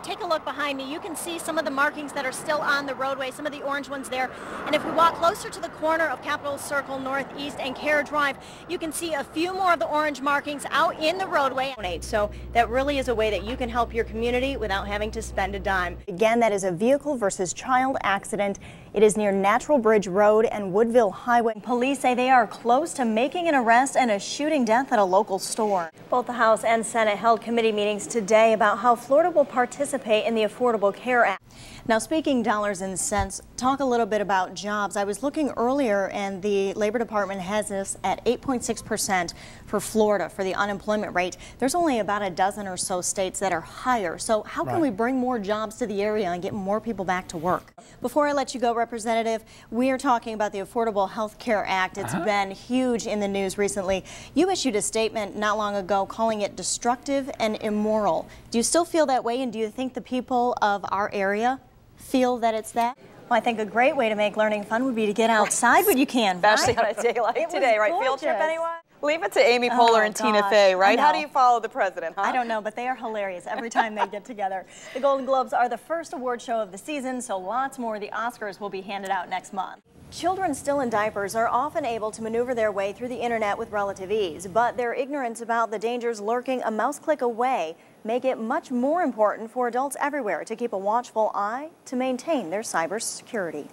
take a look behind me, you can see some of the markings that are still on the roadway, some of the orange ones there. And if we walk closer to the corner of Capitol Circle Northeast and Care Drive, you can see a few more of the orange markings out in the roadway. So that really is a way that you can help your community without having to spend a dime. Again, that is a vehicle versus child accident. It is near Natural Bridge Road and Woodville Highway. Police say they are close to making an arrest and a shooting death at a local store. Both the House and Senate held committee meetings today about how Florida will participate in the Affordable Care Act. Now, speaking dollars and cents, talk a little bit about jobs. I was looking earlier, and the Labor Department has this at 8.6% for Florida for the unemployment rate. There's only about a dozen or so states that are higher. So how can we bring more jobs to the area and get more people back to work? Before I let you go, Representative, we are talking about the Affordable Health Care Act. It's been huge in the news recently. You issued a statement not long ago calling it destructive and immoral. Do you still feel that way, and do you think the people of our area feel that it's that? Well, I think a great way to make learning fun would be to get outside when you can, especially on a day like today, right? Field trip, anyone? Leave it to Amy Oh, Poehler and Tina Fey, right? How do you follow the president, huh? I don't know, but they are hilarious every time they get together. The Golden Globes are the first award show of the season, so lots more of the Oscars will be handed out next month. Children still in diapers are often able to maneuver their way through the internet with relative ease, but their ignorance about the dangers lurking a mouse click away make it much more important for adults everywhere to keep a watchful eye to maintain their cyber security.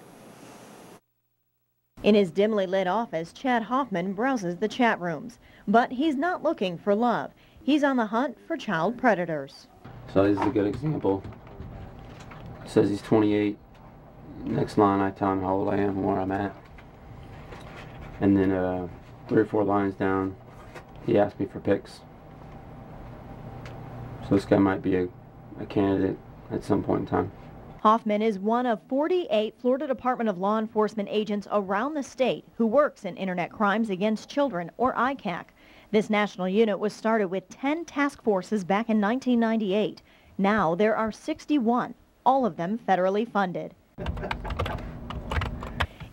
In his dimly lit office, Chad Hoffman browses the chat rooms, but he's not looking for love. He's on the hunt for child predators. So this is a good example. It says he's 28. Next line, I tell him how old I am and where I'm at. And then 3 or 4 lines down, he asked me for pics. So this guy might be a candidate at some point in time. Hoffman is one of 48 Florida Department of Law Enforcement agents around the state who works in Internet Crimes Against Children, or ICAC. This national unit was started with 10 task forces back in 1998. Now there are 61, all of them federally funded.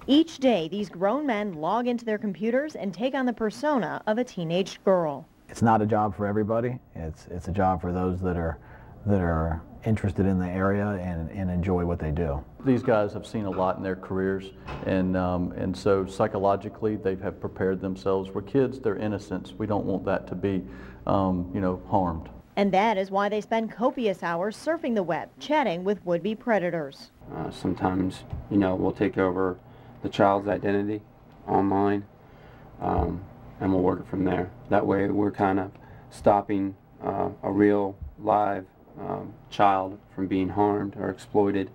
Each day, these grown men log into their computers and take on the persona of a teenage girl. It's not a job for everybody. It's a job for those that are interested in the area and enjoy what they do. These guys have seen a lot in their careers, and so psychologically they have prepared themselves. We're kids, they're innocents. We don't want that to be, harmed. And that is why they spend copious hours surfing the web, chatting with would-be predators. Sometimes, we'll take over the child's identity online, and we'll work it from there. That way we're kind of stopping a real live child from being harmed or exploited.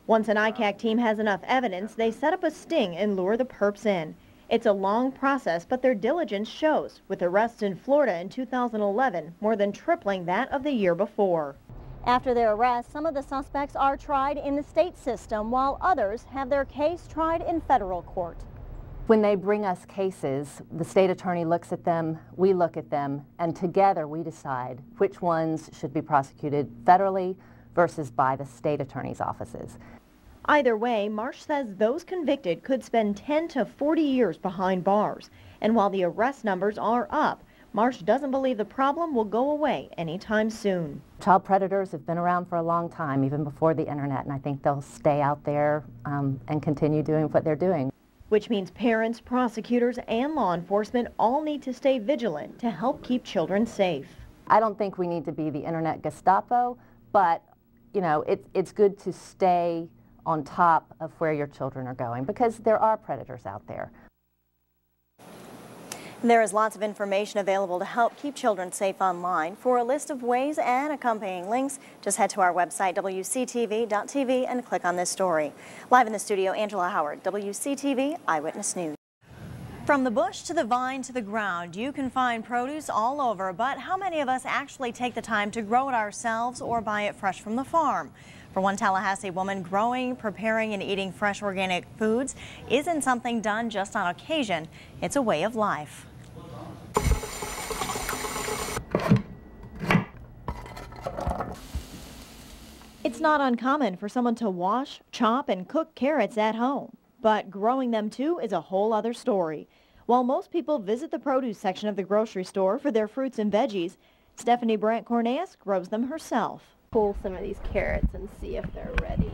Once an ICAC team has enough evidence, they set up a sting and lure the perps in. It's a long process, but their diligence shows, with arrests in Florida in 2011 more than tripling that of the year before. After their arrest, some of the suspects are tried in the state system, while others have their case tried in federal court. When they bring us cases, the state attorney looks at them, we look at them, and together we decide which ones should be prosecuted federally versus by the state attorney's offices. Either way, Marsh says those convicted could spend 10 to 40 years behind bars. And while the arrest numbers are up, Marsh doesn't believe the problem will go away anytime soon. Child predators have been around for a long time, even before the internet, and I think they'll stay out there and continue doing what they're doing. Which means parents, prosecutors, and law enforcement all need to stay vigilant to help keep children safe. I don't think we need to be the internet Gestapo, but it's good to stay on top of where your children are going, because there are predators out there. There is lots of information available to help keep children safe online. For a list of ways and accompanying links, just head to our website, WCTV.tv, and click on this story. Live in the studio, Angela Howard, WCTV Eyewitness News. From the bush to the vine to the ground, you can find produce all over, but how many of us actually take the time to grow it ourselves or buy it fresh from the farm? For one Tallahassee woman, growing, preparing, and eating fresh organic foods isn't something done just on occasion. It's a way of life. It's not uncommon for someone to wash, chop, and cook carrots at home, but growing them too is a whole other story. While most people visit the produce section of the grocery store for their fruits and veggies, Stephanie Brandt Corneas grows them herself. pull some of these carrots and see if they're ready.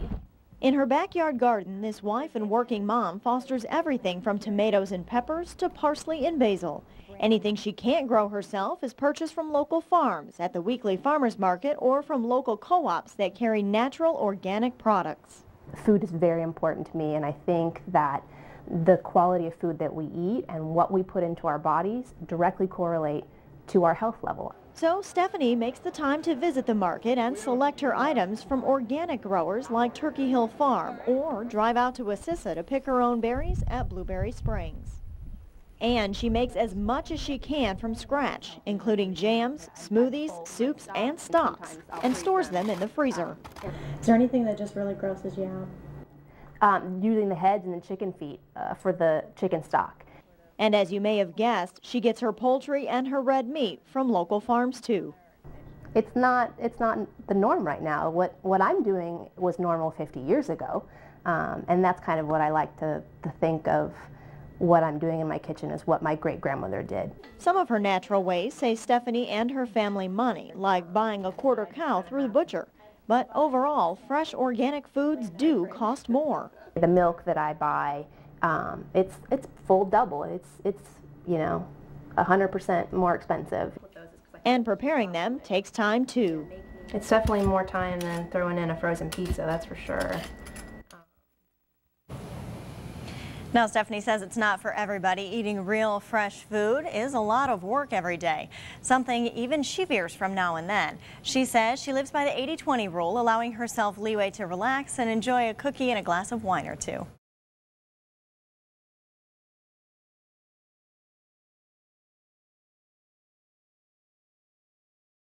In her backyard garden, this wife and working mom fosters everything from tomatoes and peppers to parsley and basil. Anything she can't grow herself is purchased from local farms, at the weekly farmers market, or from local co-ops that carry natural organic products. Food is very important to me, and I think that the quality of food that we eat and what we put into our bodies directly correlate to our health level. So Stephanie makes the time to visit the market and select her items from organic growers like Turkey Hill Farm, or drive out to Assisa to pick her own berries at Blueberry Springs. And she makes as much as she can from scratch, including jams, smoothies, soups, and stocks, and stores them in the freezer. Is there anything that just really grosses you out? Using the heads and the chicken feet for the chicken stock. And as you may have guessed, she gets her poultry and her red meat from local farms too. It's not the norm right now. What I'm doing was normal 50 years ago, and that's kind of what I like to think of. What I'm doing in my kitchen is what my great-grandmother did. Some of her natural ways save Stephanie and her family money, like buying a quarter cow through the butcher. But overall, fresh organic foods do cost more. The milk that I buy, it's full double. It's you know, 100% more expensive. And preparing them takes time too. It's definitely more time than throwing in a frozen pizza, that's for sure. Now, Stephanie says it's not for everybody. Eating real, fresh food is a lot of work every day, something even she veers from now and then. She says she lives by the 80-20 rule, allowing herself leeway to relax and enjoy a cookie and a glass of wine or two.